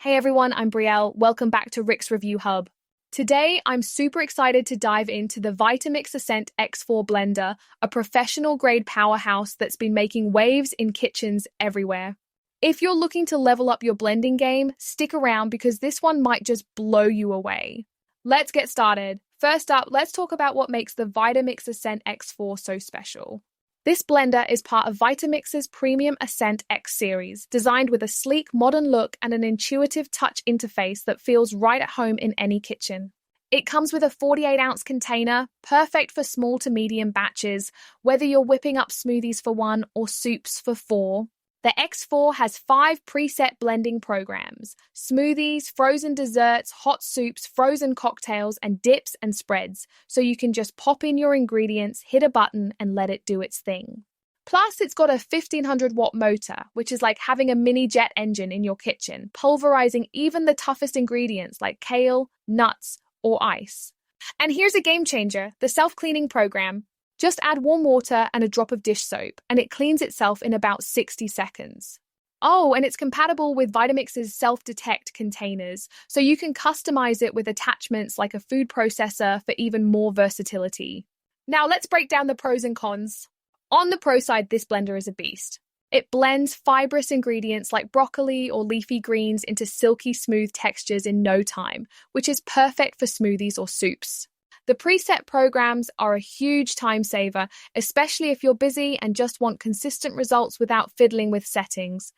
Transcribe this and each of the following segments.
Hey everyone, I'm Brielle. Welcome back to Rick's Review Hub. Today, I'm super excited to dive into the Vitamix Ascent X4 blender, a professional-grade powerhouse that's been making waves in kitchens everywhere. If you're looking to level up your blending game, stick around because this one might just blow you away. Let's get started. First up, let's talk about what makes the Vitamix Ascent X4 so special. This blender is part of Vitamix's premium Ascent X series, designed with a sleek, modern look and an intuitive touch interface that feels right at home in any kitchen. It comes with a 48-ounce container, perfect for small to medium batches, whether you're whipping up smoothies for 1 or soups for 4. The X4 has 5 preset blending programs: smoothies, frozen desserts, hot soups, frozen cocktails, and dips and spreads, so you can just pop in your ingredients, hit a button, and let it do its thing. Plus, it's got a 1500-watt motor, which is like having a mini jet engine in your kitchen, pulverizing even the toughest ingredients like kale, nuts, or ice. And here's a game changer, the self-cleaning program. Just add warm water and a drop of dish soap, and it cleans itself in about 60 seconds. Oh, and it's compatible with Vitamix's self-detect containers, so you can customize it with attachments like a food processor for even more versatility. Now let's break down the pros and cons. On the pro side, this blender is a beast. It blends fibrous ingredients like broccoli or leafy greens into silky smooth textures in no time, which is perfect for smoothies or soups. The preset programs are a huge time saver, especially if you're busy and just want consistent results without fiddling with settings.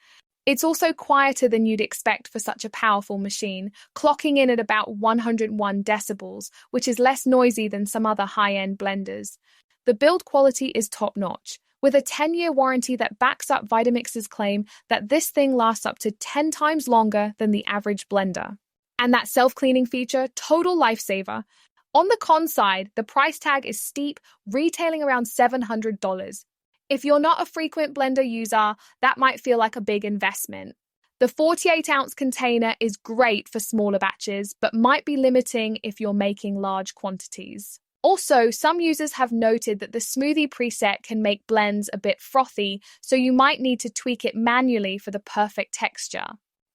It's also quieter than you'd expect for such a powerful machine, clocking in at about 101 decibels, which is less noisy than some other high-end blenders. The build quality is top-notch, with a 10-year warranty that backs up Vitamix's claim that this thing lasts up to 10 times longer than the average blender. And that self-cleaning feature, total lifesaver. On the con side, the price tag is steep, retailing around $700. If you're not a frequent blender user, that might feel like a big investment. The 48-ounce container is great for smaller batches, but might be limiting if you're making large quantities. Also, some users have noted that the smoothie preset can make blends a bit frothy, so you might need to tweak it manually for the perfect texture.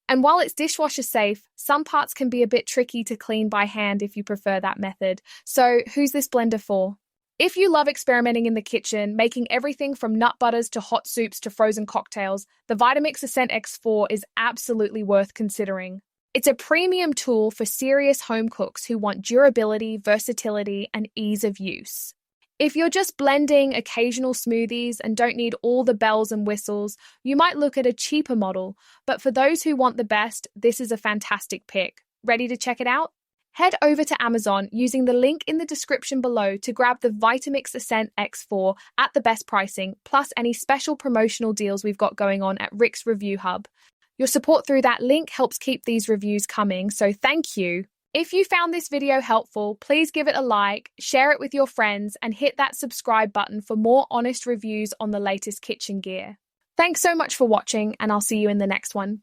And while it's dishwasher safe, some parts can be a bit tricky to clean by hand if you prefer that method. So who's this blender for? If you love experimenting in the kitchen, making everything from nut butters to hot soups to frozen cocktails, the Vitamix Ascent X4 is absolutely worth considering. It's a premium tool for serious home cooks who want durability, versatility, and ease of use. If you're just blending occasional smoothies and don't need all the bells and whistles, you might look at a cheaper model, but for those who want the best, this is a fantastic pick. Ready to check it out? Head over to Amazon using the link in the description below to grab the Vitamix Ascent X4 at the best pricing, plus any special promotional deals we've got going on at Rick's Review Hub. Your support through that link helps keep these reviews coming, so thank you. If you found this video helpful, please give it a like, share it with your friends, and hit that subscribe button for more honest reviews on the latest kitchen gear. Thanks so much for watching, and I'll see you in the next one.